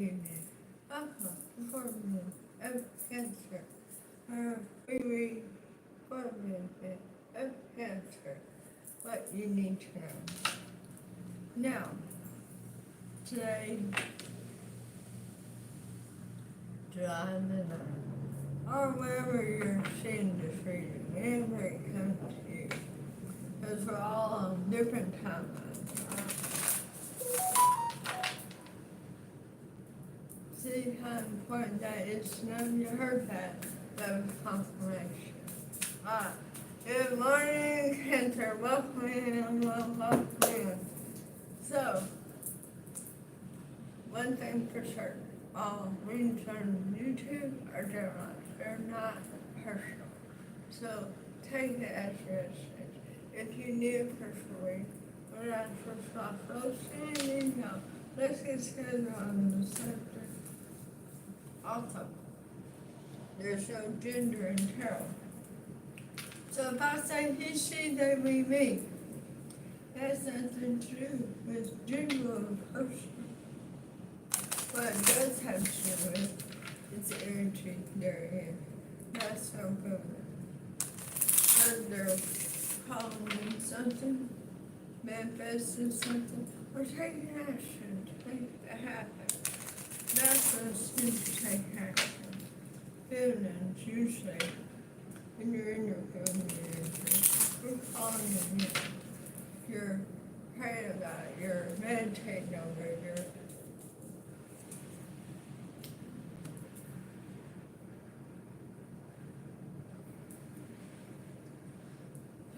Evening. For me, of cancer. We read for benefit of cancer. What you need to know. Now, today, July the 9th, or wherever you're seeing this reading, whenever it comes to you, because we're all on different timelines, right? See how important that is to know. You heard that. That was confirmation. Alright. Good morning, Cancer. Welcome in. Welcome in. So, one thing for certain. All readings on YouTube are general. They're not personal. So, take it as real. If you need a personal reading, we're not for soft standing. No. Let's get started on the subject. Also, there's no gender in tarot. So if I say he, she, they, we, me, that's nothing to do with gender of a person. What it does have to do with is the energy they're in. That's no good. Whether they're calling in something, manifesting something, or taking action to make it happen. That's what it's meant to take action. Feelings, usually, when you're in your feeling energy, you're calling it in. You're praying about it, you're meditating over it, you're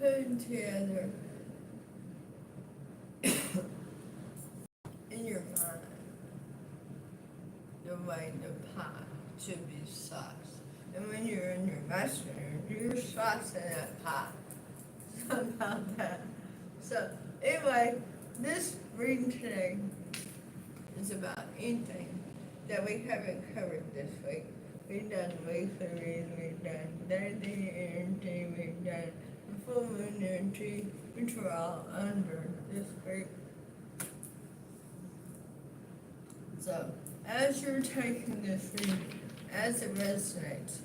putting together in your mind the way the pie should be sliced. And when you're in your master energy, you're slicing that pie. So about that. So anyway, this reading today is about anything that we haven't covered this week. We've done weekly readings, we've done daily energy, we've done the full moon energy, which we're all under this week. So, as you're taking this reading, as it resonates,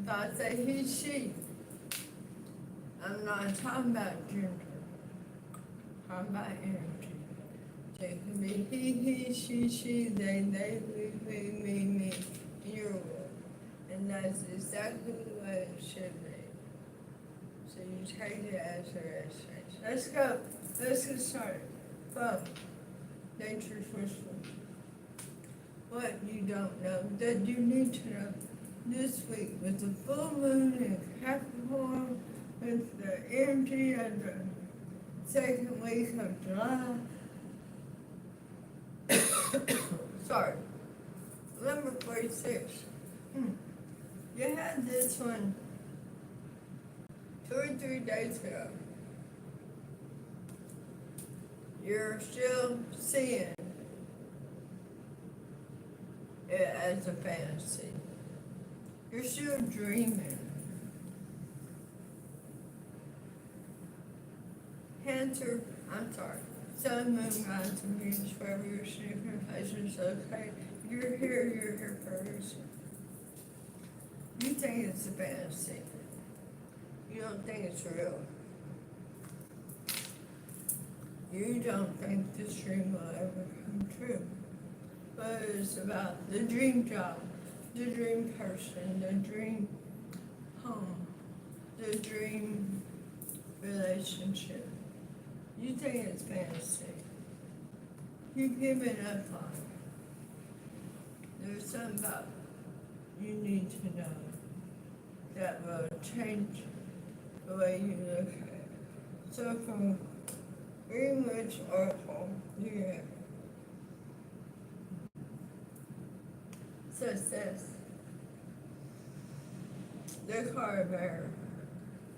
if I say he, she, I'm not talking about gender, I'm talking about energy. So it can be he, she, they, we, me, in your world. And that's exactly the way it should be. So you take it as it resonates. Let's go. Let's get started. From Nature's Whisper. What you don't know that you need to know this week with the full moon in Capricorn, with the energy of the second week of July. Sorry, number 46. You had this one 2 or 3 days ago. You're still seeing it as a fantasy. You're still dreaming. Cancer, I'm sorry. Sun, moon, rising, Venus, wherever you're sitting, places, okay. You're here for a reason. You think it's a fantasy. You don't think it's real. You don't think this dream will ever come true. But it's about the dream job, the dream person, the dream home, the dream relationship. You think it's fantasy. You've given up on it. There's something about you need to know that will change the way you look at it. So from Greenwich Oracle, you have success. The card bearer.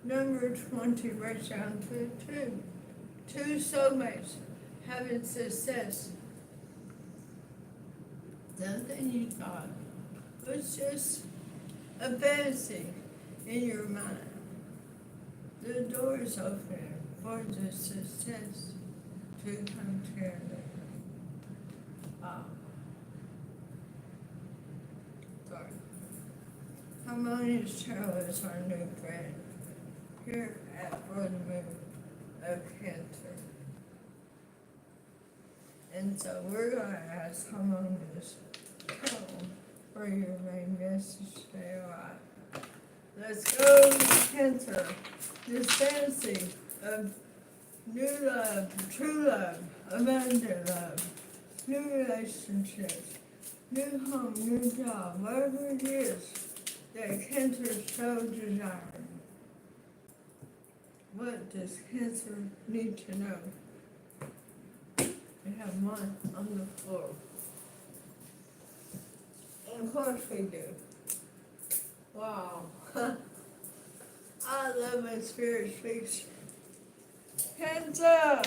Number 20 breaks down to 2. 2 soulmates having success. Something you thought was just a fantasy in your mind. The door is open for the success to come together. Harmonious Tarot is our new friend here at For the Moon of Cancer. And so we're going to ask Harmonious Tarot for your main message today. Alright. Let's go, Cancer. This fantasy of new love, true love, abundant love, new relationships, new home, new job, whatever it is that Cancer is so desiring. What does Cancer need to know? We have one on the floor. And of course we do. Wow. I love when Spirit speaks. Cancer!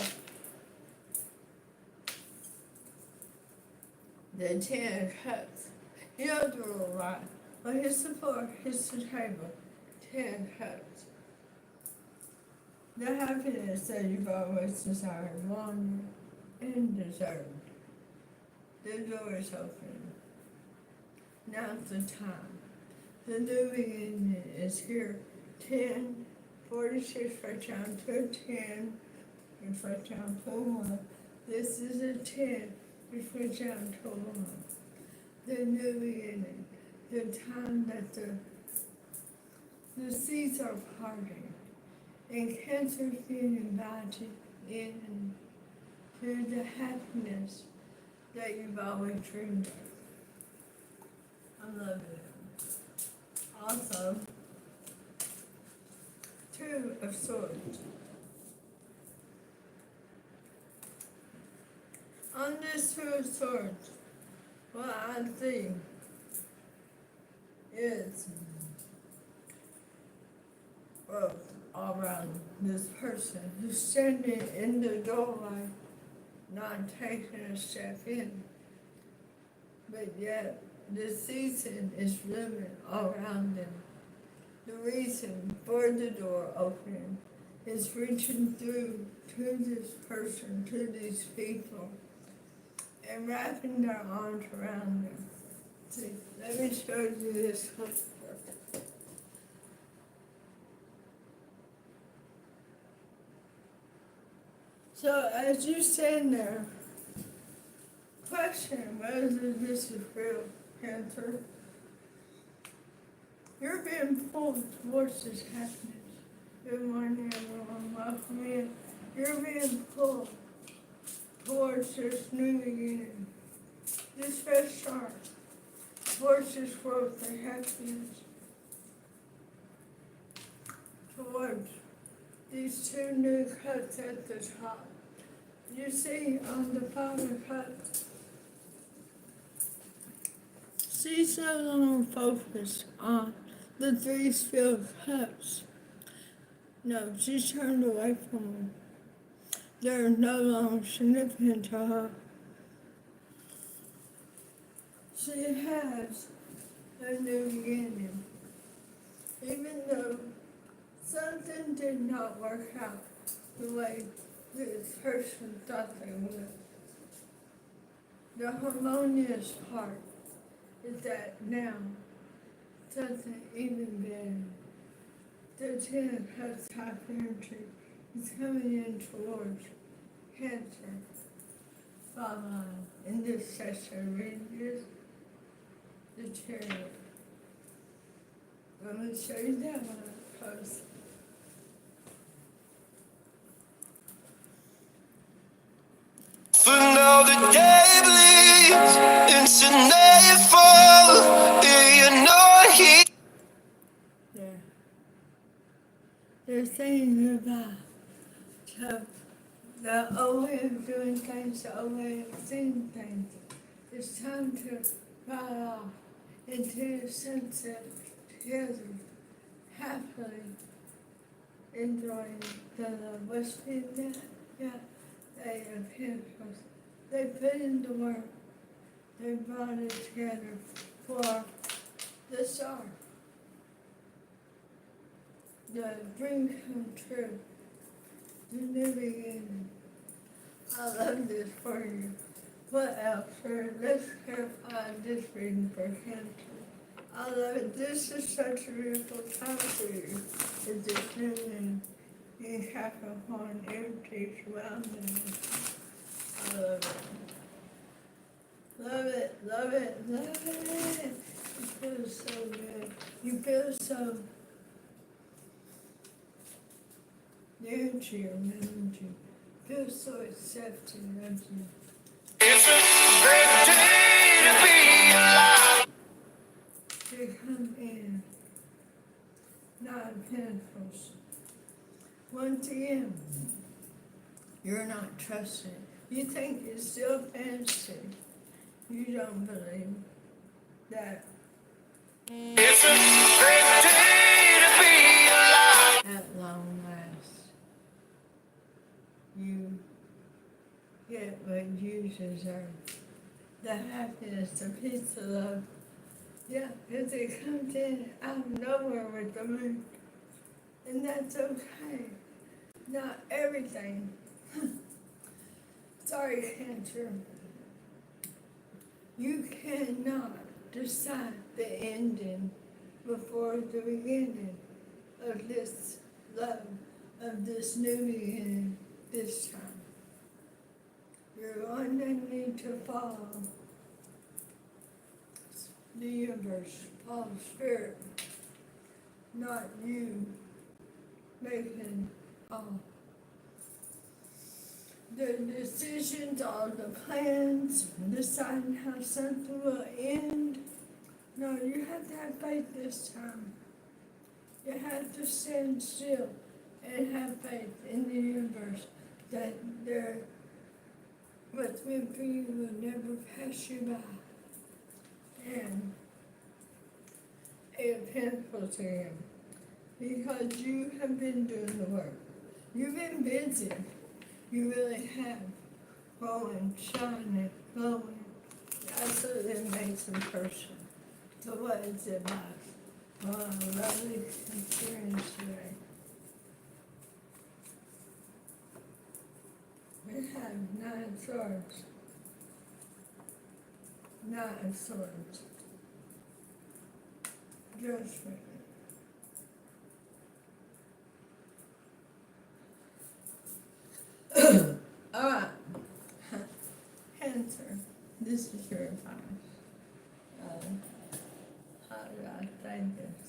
The 10 of Cups. You know the rule, right? Well, here's the floor, here's the table. 10 Cups. The happiness that you've always desired, wanted, and deserved. The door is open. Now's the time. The new beginning is here. 10, 46 right down to 10, and right down to 1. This is a 10, it's right down to 1. The new beginning. The time that the seas are parting. And Cancer's being invited in to the happiness that you've always dreamed of. I love it. Also, 2 of Swords. On this 2 of Swords, what I see is growth all around this person who's standing in the doorway, not taking a step in. But yet, the season is blooming all around them. The reason for the door opening is reaching through to this person, to these people, and wrapping their arms around them. See, let me show you this one. So as you stand there, question whether this is real, Cancer. You're being pulled towards this happiness. Good morning, everyone. Welcome in. You're being pulled towards this new beginning, this fresh start, towards this growth and happiness, towards these 2 new cups at the top. You see on the 5 of Cups, she's no longer focused on the 3 filled cups. No, she's turned away from them. They're no longer significant to her. She has a new beginning. Even though something did not work out the way this person thought they would. The harmonious part is that now something even better. The 10 of Cups type energy is coming in towards Cancer. Following in this session, read this, the Chariot. I'm going to show you that one up close. For now the day bleeds into nightfall. You're not here. They're saying about the old way of doing things, the old way of seeing things. It's time to ride off into the sunset together, happily enjoying the love. What's been that? Yeah. They have Pentacles. They put in the work. They brought it together for the star. The dream come true. The new beginning. I love this for you. What else, sir? Let's clarify this reading for Cancer. I love it. This is such a beautiful time for you. It's just living in Capricorn energy surrounding you. I love it. Love it, love it, love it. You feel so good. You feel so near to your energy. Feel so accepting of you. It's a great day to be alive. They come in. Nine Pentacles. Once again, you're not trusted. You think it's still fantasy. You don't believe that It's a great day to be alive. at long last you get what you deserve. The happiness, the peace, the love. Yeah, because it comes in out of nowhere with the moon. And that's okay. Not everything. Sorry, Cancer. You cannot decide the ending before the beginning of this love, of this new beginning this time. You're going to need to follow the universe, follow spirit, not you making all the decisions, all the plans, deciding how something will end. No, you have to have faith this time. You have to stand still and have faith in the universe that what's meant for you will never pass you by. And Eight of Pentacles again, because you have been doing the work. You've been busy. You really have. Glowing, shining, glowing. Absolutely amazing person. So what is it about? Well, a lovely experience today. We have 9 swords. 9 swords. Judgment. Alright. Cancer. This is your advice. How do I say this?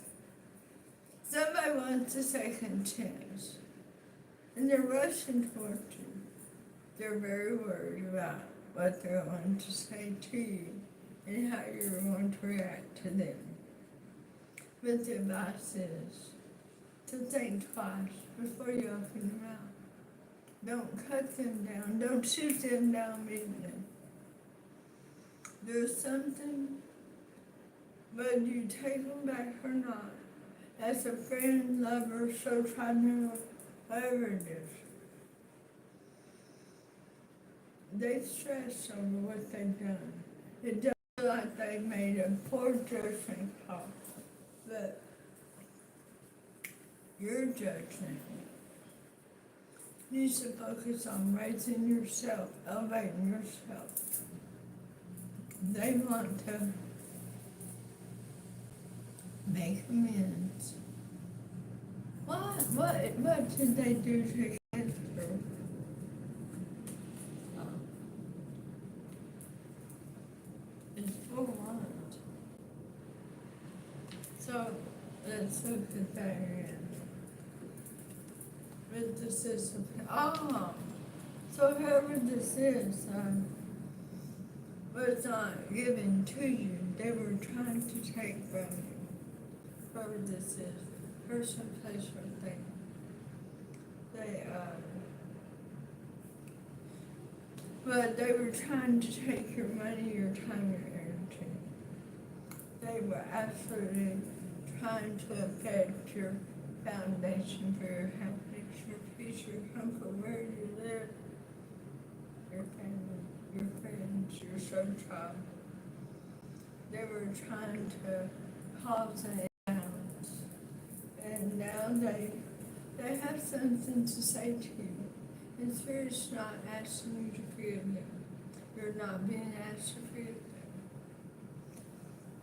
Somebody wants a second chance. And they're rushing towards you. They're very worried about what they're going to say to you and how you're going to react to them. But the advice is to think twice before you open your mouth. Don't cut them down. Don't shoot them down immediately. Do something, whether you take them back or not, as a friend, lover, social partner, whatever it is. They stress over what they've done. It does feel like they made a poor judgment call, but your judgment needs to focus on raising yourself, elevating yourself. They want to make amends. What did they do to Cancer? It's 4 months. So let's look at that again. With the system. Oh, so whoever this is was not given to you. They were trying to take from you. Whoever this is, person, place, or thing. But they were trying to take your money, your time, your energy. They were absolutely trying to affect your foundation for your happiness, your peace, your comfort, where you live, your family, your friends, your son-child. They were trying to cause an imbalance. And now they have something to say to you. And Spirit's not asking you to forgive them. You're not being asked to forgive them.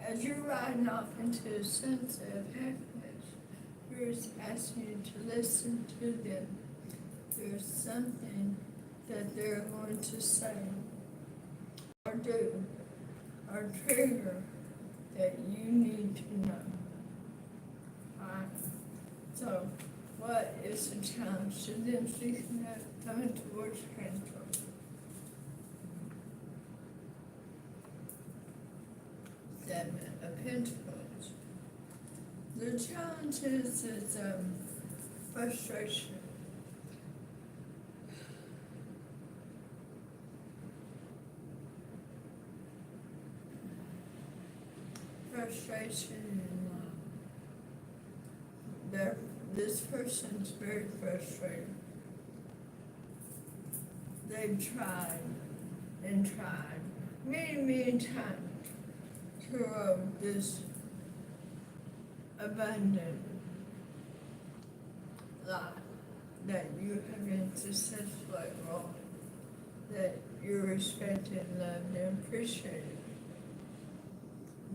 as you're riding off into a sense of happiness, you're asking you to listen to them. There's something that they're going to say or do or trigger that you need to know. Alright? So, what is the challenge to them seeking out coming towards Cancer? Seven of Pentacles. The challenge is frustration. Frustration in this person's very frustrated. They've tried and tried many times to this abundant life that you have been successfully on, that you're respected, loved, and appreciated.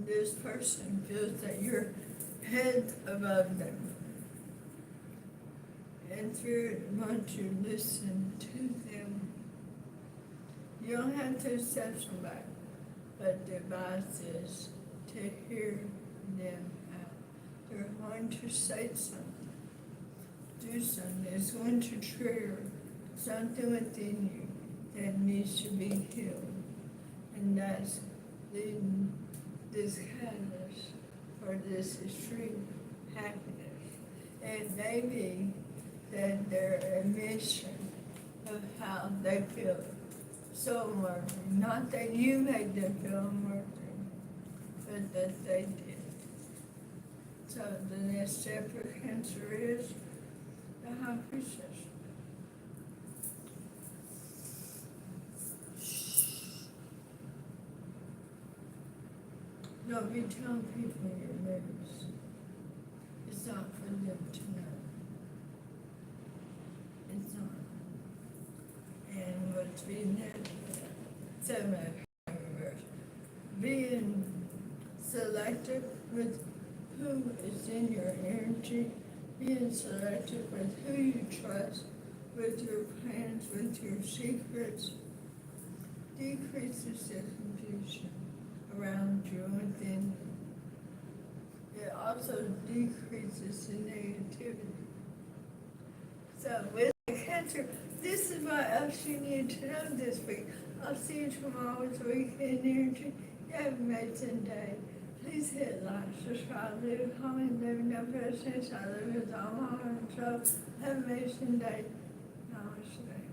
This person feels that you're head above them. And if you want to listen to them, you don't have to accept somebody, but the advice is to hear them out. They're going to say something, do something. It's going to trigger something within you that needs to be healed. And that's leading this catalyst for this extreme happiness. It may be that their admission of how they feel so unworthy. Not that you made them feel unworthy, but that they did. So the next step for Cancer is the High Priestess. Don't be telling people your news. It's not for them to know. It's not. And what's being said in reverse. Being selective with who is in your energy, being selective with who you trust, with your plans, with your secrets, decreases the confusion around you and within you. It also decreases the negativity. So with Cancer, this is what else you need to know this week. I'll see you tomorrow with Weekend Energy. You have an amazing day. Please hit like, subscribe, leave a comment, leave no questions. I love you with all my heart and soul. Have an amazing day. Namaste.